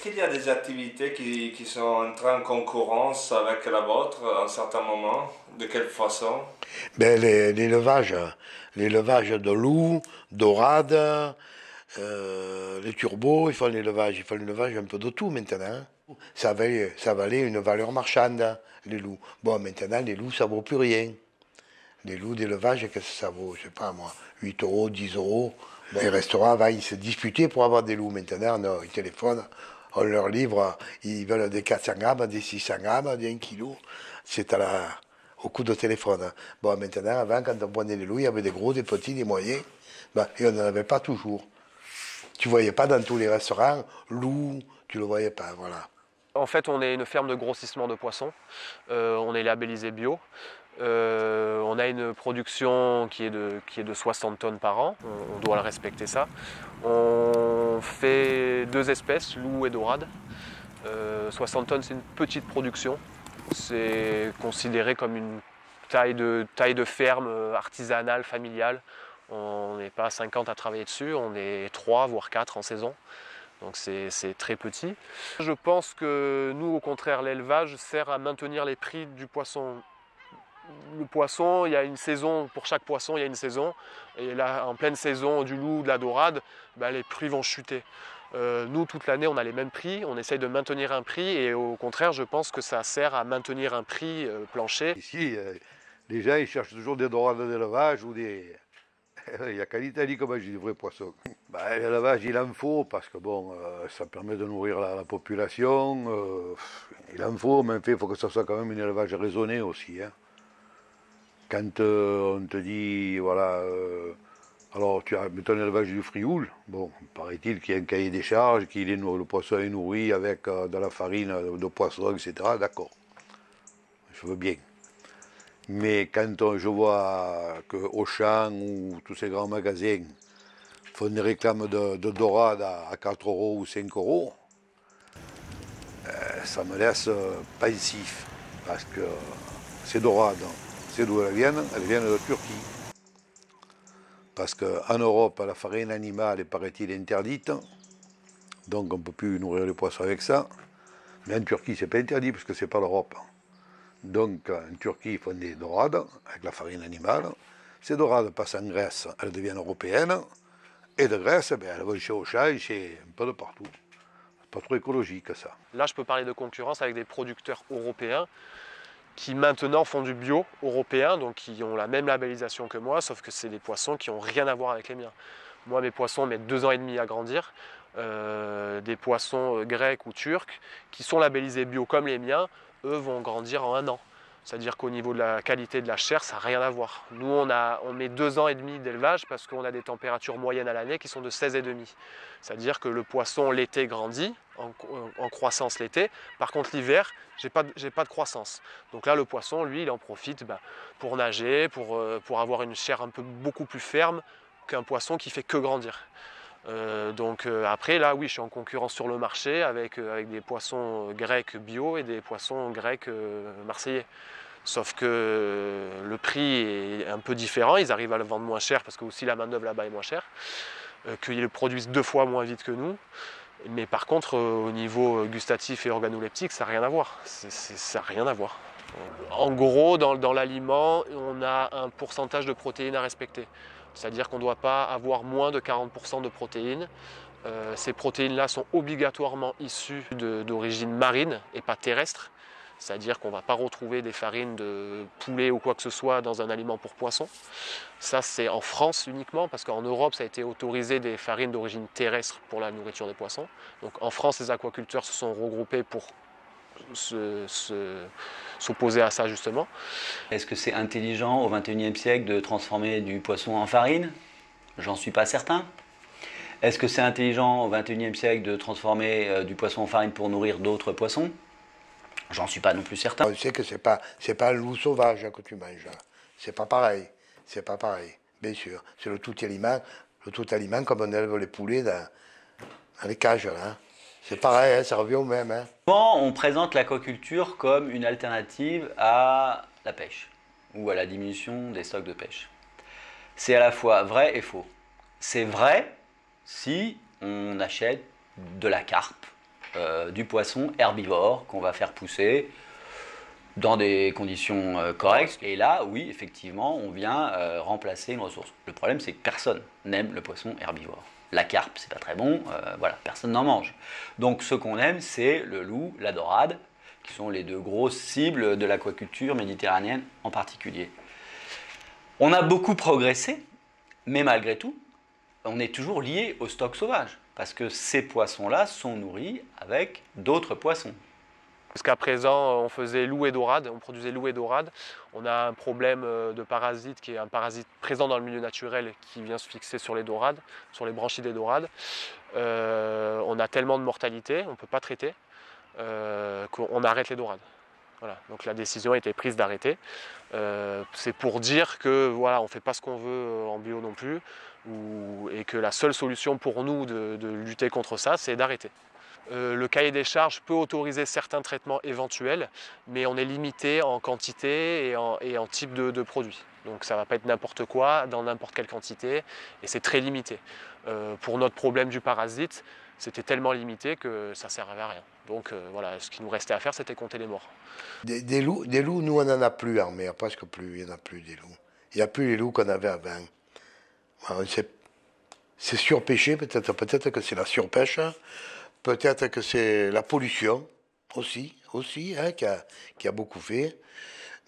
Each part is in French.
qu'il y a des activités qui sont entrées en concurrence avec la vôtre à un certain moment? De quelle façon? Ben, l'élevage de loups, dorades, les turbos, ils font l'élevage un peu de tout maintenant, hein. Ça valait une valeur marchande, les loups. Bon, maintenant, les loups, ça vaut plus rien. Les loups d'élevage, qu'est-ce que ça vaut? Je sais pas moi, 8 euros, 10 euros. Ben, les restaurants, avant, ils se disputaient pour avoir des loups. Maintenant, non, ils téléphonent, on leur livre, ils veulent des 400 grammes, des 600 grammes, des 1 kilo. C'est au coup de téléphone, hein. Bon, maintenant, avant, quand on prenait les loups, il y avait des gros, des petits, des moyens. Ben, et on n'en avait pas toujours. Tu voyais pas dans tous les restaurants, loup, tu le voyais pas, voilà. En fait, on est une ferme de grossissement de poissons. On est labellisé bio. On a une production qui est de 60 tonnes par an. On doit le respecter ça. On fait 2 espèces, loup et dorade. 60 tonnes, c'est une petite production. C'est considéré comme une taille de ferme artisanale, familiale. On n'est pas 50 à travailler dessus, on est 3 voire 4 en saison. Donc c'est très petit. Je pense que nous, au contraire, l'élevage sert à maintenir les prix du poisson. Le poisson, il y a une saison, pour chaque poisson, il y a une saison. Et là, en pleine saison du loup, de la dorade, ben, les prix vont chuter. Nous, toute l'année, on a les mêmes prix, on essaye de maintenir un prix et au contraire, je pense que ça sert à maintenir un prix plancher. Ici, les gens ils cherchent toujours des dorades d'élevage ou des. Il n'y a qu'en Italie qu'on mange des vrais poissons. Ben, l'élevage, il en faut parce que bon, ça permet de nourrir la population. Il en faut, mais il faut que ça soit quand même un élevage raisonné aussi, hein. Quand on te dit, voilà, alors tu as mettons l'élevage du frioul, bon, paraît-il qu'il y a un cahier des charges, le poisson est nourri avec de la farine de poisson, etc. D'accord, je veux bien. Mais quand je vois que Auchan ou tous ces grands magasins font des réclames de dorade à 4 euros ou 5 euros, ça me laisse pensif. Parce que ces dorades, c'est d'où elles viennent de Turquie. Parce qu'en Europe, la farine animale est, paraît-il, interdite. Donc on ne peut plus nourrir les poissons avec ça. Mais en Turquie, c'est pas interdit parce que c'est pas l'Europe. Donc en Turquie, ils font des dorades avec la farine animale. Ces dorades passent en Grèce, elles deviennent européennes. Et de Grèce, ben, elles vont chez Auchan, chez un peu de partout. C'est pas trop écologique ça. Là, je peux parler de concurrence avec des producteurs européens qui maintenant font du bio européen, donc qui ont la même labellisation que moi, sauf que c'est des poissons qui n'ont rien à voir avec les miens. Moi, mes poissons mettent 2 ans et demi à grandir. Des poissons grecs ou turcs qui sont labellisés bio comme les miens, eux vont grandir en 1 an. C'est-à-dire qu'au niveau de la qualité de la chair, ça n'a rien à voir. Nous, on met 2 ans et demi d'élevage parce qu'on a des températures moyennes à l'année qui sont de 16,5. C'est-à-dire que le poisson l'été grandit, en croissance l'été. Par contre, l'hiver, j'ai pas de croissance. Donc là, le poisson, lui, il en profite pour nager, pour avoir une chair beaucoup plus ferme qu'un poisson qui fait que grandir. Après, là, oui, je suis en concurrence sur le marché avec des poissons grecs bio et des poissons grecs marseillais. Sauf que le prix est un peu différent, ils arrivent à le vendre moins cher parce que aussi la main-d'œuvre là-bas est moins chère, qu'ils le produisent 2 fois moins vite que nous. Mais par contre, au niveau gustatif et organoleptique, ça n'a rien à voir. Ça n'a rien à voir. En gros, dans l'aliment, on a un pourcentage de protéines à respecter. C'est-à-dire qu'on ne doit pas avoir moins de 40% de protéines. Ces protéines-là sont obligatoirement issues d'origine marine et pas terrestre. C'est-à-dire qu'on ne va pas retrouver des farines de poulet ou quoi que ce soit dans un aliment pour poisson. Ça, c'est en France uniquement, parce qu'en Europe, ça a été autorisé des farines d'origine terrestre pour la nourriture des poissons. Donc en France, les aquaculteurs se sont regroupés pour s'opposer à ça justement. Est-ce que c'est intelligent au XXIe siècle de transformer du poisson en farine? J'en suis pas certain. Est-ce que c'est intelligent au XXIe siècle de transformer du poisson en farine pour nourrir d'autres poissons? J'en suis pas non plus certain. On sait que c'est pas un loup sauvage que tu manges. C'est pas pareil. C'est pas pareil, bien sûr. C'est le tout aliment comme on élève les poulets dans les cages, là, hein. C'est pareil, hein, ça revient au même, hein. Souvent, on présente l'aquaculture comme une alternative à la pêche ou à la diminution des stocks de pêche. C'est à la fois vrai et faux. C'est vrai si on achète de la carpe du poisson herbivore qu'on va faire pousser dans des conditions correctes. Et là, oui, effectivement, on vient remplacer une ressource. Le problème, c'est que personne n'aime le poisson herbivore. La carpe, c'est pas très bon, voilà, personne n'en mange. Donc ce qu'on aime, c'est le loup, la dorade, qui sont les deux grosses cibles de l'aquaculture méditerranéenne en particulier. On a beaucoup progressé, mais malgré tout, on est toujours lié au stock sauvage, parce que ces poissons-là sont nourris avec d'autres poissons. Jusqu'à présent, on faisait loup et dorade, on produisait loup et dorade. On a un problème de parasite qui est un parasite présent dans le milieu naturel qui vient se fixer sur les dorades, sur les branchies des dorades. On a tellement de mortalité, on ne peut pas traiter, qu'on arrête les dorades. Voilà. Donc la décision a été prise d'arrêter. C'est pour dire que voilà, on ne fait pas ce qu'on veut en bio non plus, et que la seule solution pour nous de lutter contre ça, c'est d'arrêter. Le cahier des charges peut autoriser certains traitements éventuels, mais on est limité en quantité et en type de produit. Donc ça ne va pas être n'importe quoi, dans n'importe quelle quantité, et c'est très limité. Pour notre problème du parasite, c'était tellement limité que ça ne servait à rien. Donc voilà, ce qui nous restait à faire, c'était compter les morts. Des loups, nous on n'en a plus en mer, presque plus, il n'y en a plus des loups. Il n'y a plus les loups qu'on avait avant. C'est surpêché, peut-être que c'est la surpêche. Peut-être que c'est la pollution aussi hein, qui a beaucoup fait.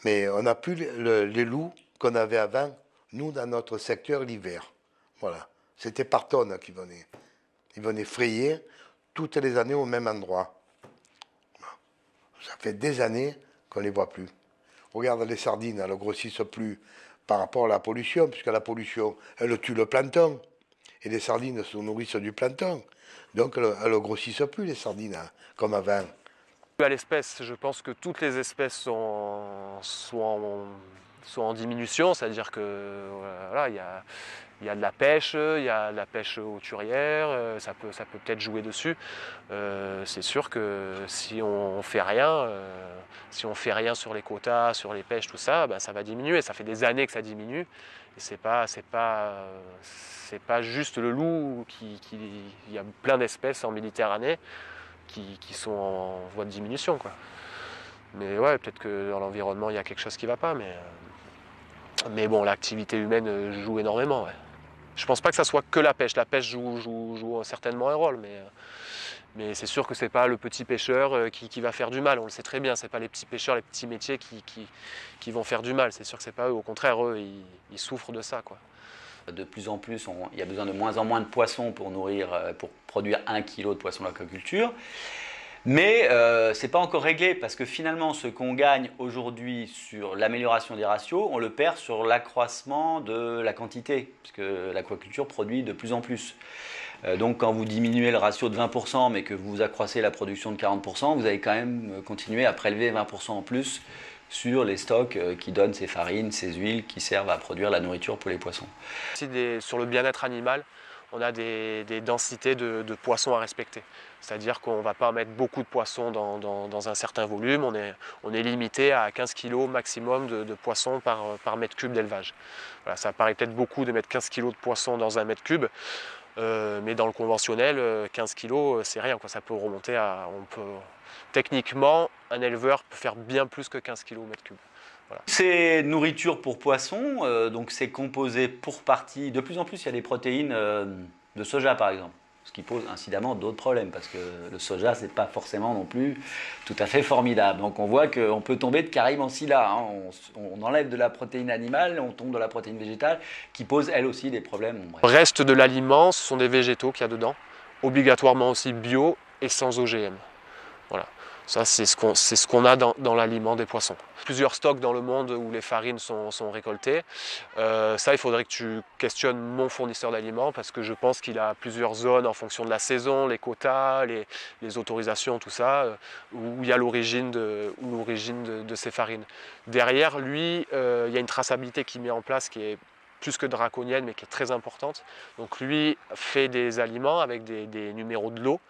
Mais on n'a plus les loups qu'on avait avant, nous, dans notre secteur, l'hiver. Voilà. C'était par tonnes qui venaient. Ils venaient frayer toutes les années au même endroit. Ça fait des années qu'on ne les voit plus. Regarde les sardines, elles ne grossissent plus par rapport à la pollution, puisque la pollution, elle tue le plancton. Et les sardines se nourrissent du plancton. Donc elles ne grossissent plus, les sardines, hein, comme avant. À l'espèce, je pense que toutes les espèces sont en diminution, c'est-à-dire que voilà, il y a de la pêche, il y a de la pêche hauturière, ça peut peut-être jouer dessus. C'est sûr que si on fait rien sur les quotas, sur les pêches, tout ça, ben, ça va diminuer. Ça fait des années que ça diminue. Et c'est pas juste le loup, il y a plein d'espèces en Méditerranée qui sont en voie de diminution, quoi. Mais ouais, peut-être que dans l'environnement, il y a quelque chose qui ne va pas, mais bon, l'activité humaine joue énormément, ouais. Je pense pas que ça soit que la pêche. La pêche joue certainement un rôle, mais c'est sûr que c'est pas le petit pêcheur qui va faire du mal. On le sait très bien, c'est pas les petits pêcheurs, les petits métiers qui vont faire du mal. C'est sûr que c'est pas eux. Au contraire, eux, ils souffrent de ça, quoi. De plus en plus, il y a besoin de moins en moins de poissons pour produire 1 kg de poisson d'aquaculture. Mais ce n'est pas encore réglé parce que finalement, ce qu'on gagne aujourd'hui sur l'amélioration des ratios, on le perd sur l'accroissement de la quantité, parce que l'aquaculture produit de plus en plus. Donc quand vous diminuez le ratio de 20%, mais que vous accroissez la production de 40%, vous allez quand même continuer à prélever 20% en plus sur les stocks qui donnent ces farines, ces huiles qui servent à produire la nourriture pour les poissons. Sur le bien-être animal, on a des densités de poissons à respecter. C'est-à-dire qu'on ne va pas mettre beaucoup de poissons dans un certain volume. On est limité à 15 kg maximum de poissons par mètre cube d'élevage. Voilà, ça paraît peut-être beaucoup de mettre 15 kg de poissons dans un mètre cube. Mais dans le conventionnel, 15 kg, c'est rien, quoi. Ça peut remonter à... Techniquement, un éleveur peut faire bien plus que 15 kg au mètre cube. Voilà. C'est nourriture pour poissons, donc c'est composé pour partie. De plus en plus, il y a des protéines de soja, par exemple. Ce qui pose incidemment d'autres problèmes, parce que le soja, c'est pas forcément non plus tout à fait formidable. Donc on voit qu'on peut tomber de Caraïbes en Scylla, hein. On enlève de la protéine animale, on tombe de la protéine végétale, qui pose elle aussi des problèmes. Le reste de l'aliment, ce sont des végétaux qu'il y a dedans, obligatoirement aussi bio et sans OGM. Voilà. Ça, c'est ce qu'on a dans l'aliment des poissons. Plusieurs stocks dans le monde où les farines sont récoltées. Ça, il faudrait que tu questionnes mon fournisseur d'aliments parce que je pense qu'il a plusieurs zones en fonction de la saison, les quotas, les autorisations, tout ça, où il y a l'origine de ces farines. Derrière, lui, il y a une traçabilité qui met en place qui est plus que draconienne, mais qui est très importante. Donc lui fait des aliments avec des numéros de lot.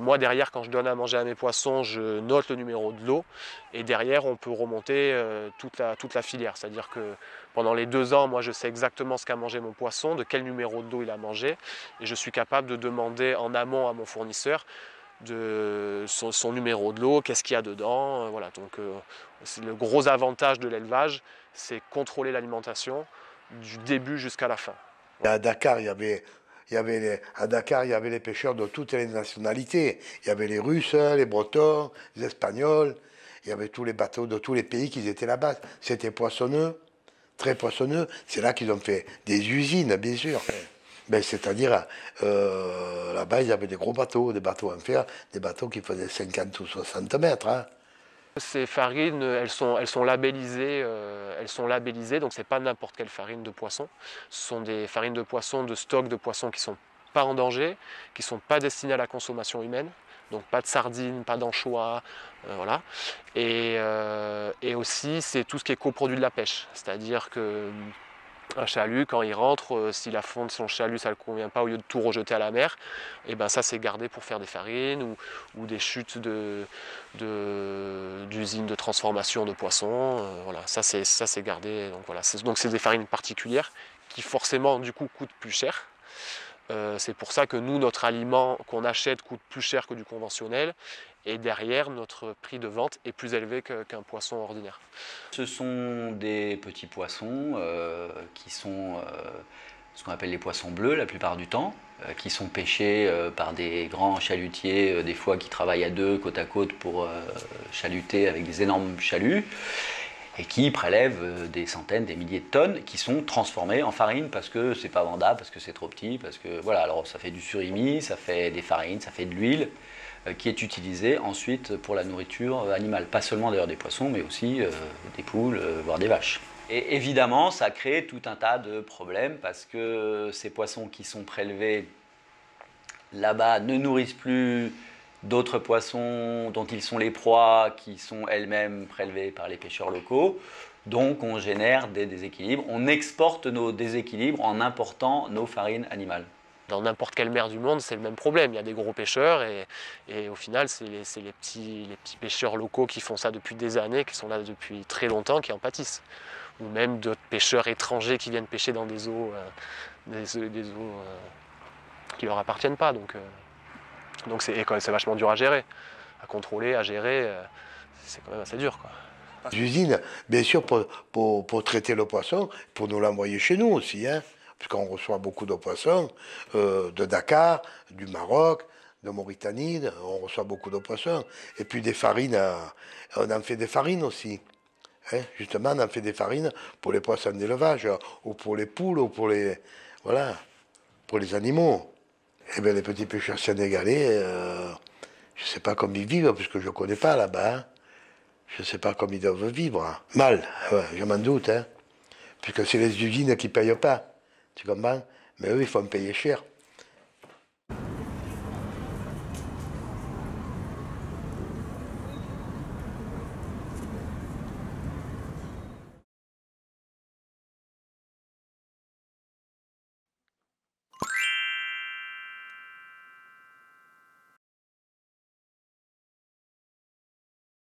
Moi derrière, quand je donne à manger à mes poissons, je note le numéro de lot et derrière on peut remonter toute la filière. C'est-à-dire que pendant les 2 ans, moi je sais exactement ce qu'a mangé mon poisson, de quel numéro de lot il a mangé et je suis capable de demander en amont à mon fournisseur son numéro de lot, qu'est-ce qu'il y a dedans. Voilà. Donc le gros avantage de l'élevage, c'est contrôler l'alimentation du début jusqu'à la fin. À Dakar, il y avait les pêcheurs de toutes les nationalités. Il y avait les Russes, les Bretons, les Espagnols. Il y avait tous les bateaux de tous les pays qui étaient là-bas. C'était poissonneux, très poissonneux. C'est là qu'ils ont fait des usines, bien sûr. Ben, c'est-à-dire, là-bas, il y avait des gros bateaux, des bateaux en fer, des bateaux qui faisaient 50 ou 60 mètres. Hein. Ces farines, elles sont labellisées, donc c'est pas n'importe quelle farine de poisson. Ce sont des farines de poisson, de stock de poissons qui sont pas en danger, qui sont pas destinées à la consommation humaine. Donc pas de sardines, pas d'anchois, voilà. Et aussi, c'est tout ce qui est coproduit de la pêche. C'est-à-dire que un chalut, quand il rentre, si la fonte de son chalut ça ne le convient pas, au lieu de tout rejeter à la mer, et ben ça c'est gardé pour faire des farines ou des chutes d'usines de transformation de poissons. Voilà, ça c'est gardé. Donc c'est des farines particulières qui forcément du coup coûtent plus cher. C'est pour ça que nous, notre aliment qu'on achète coûte plus cher que du conventionnel. Et derrière, notre prix de vente est plus élevé qu'un poisson ordinaire. Ce sont des petits poissons qui sont ce qu'on appelle les poissons bleus la plupart du temps, qui sont pêchés par des grands chalutiers, des fois qui travaillent à deux, côte à côte, pour chaluter avec des énormes chaluts, et qui prélèvent des centaines, des milliers de tonnes, qui sont transformées en farine parce que c'est pas vendable, parce que c'est trop petit, parce que voilà, alors ça fait du surimi, ça fait des farines, ça fait de l'huile, qui est utilisée ensuite pour la nourriture animale. Pas seulement d'ailleurs des poissons, mais aussi des poules, voire des vaches. Et évidemment, ça crée tout un tas de problèmes parce que ces poissons qui sont prélevés là-bas ne nourrissent plus d'autres poissons dont ils sont les proies, qui sont elles-mêmes prélevées par les pêcheurs locaux. Donc on génère des déséquilibres. On exporte nos déséquilibres en important nos farines animales. Dans n'importe quelle mer du monde, c'est le même problème. Il y a des gros pêcheurs et au final, c'est les petits pêcheurs locaux qui font ça depuis des années, qui sont là depuis très longtemps, qui en pâtissent. Ou même d'autres pêcheurs étrangers qui viennent pêcher dans des eaux qui ne leur appartiennent pas. Donc c'est vachement dur à gérer, à contrôler, à gérer. C'est quand même assez dur, quoi. Les usines, bien sûr, pour traiter le poisson, pour nous l'envoyer chez nous aussi, hein, puisqu'on reçoit beaucoup de poissons de Dakar, du Maroc, de Mauritanie, on reçoit beaucoup de poissons. Et puis des farines, on en fait des farines aussi. Hein, justement, on en fait des farines pour les poissons d'élevage, ou pour les poules, ou pour les, voilà, pour les animaux. Eh bien, les petits pêcheurs sénégalais, je ne sais pas comment ils vivent, puisque je ne connais pas là-bas. Hein. Je ne sais pas comment ils doivent vivre. Hein. Mal, ouais, je m'en doute. Hein. Puisque c'est les usines qui ne payent pas. Tu comprends? Mais eux, ils font payer cher.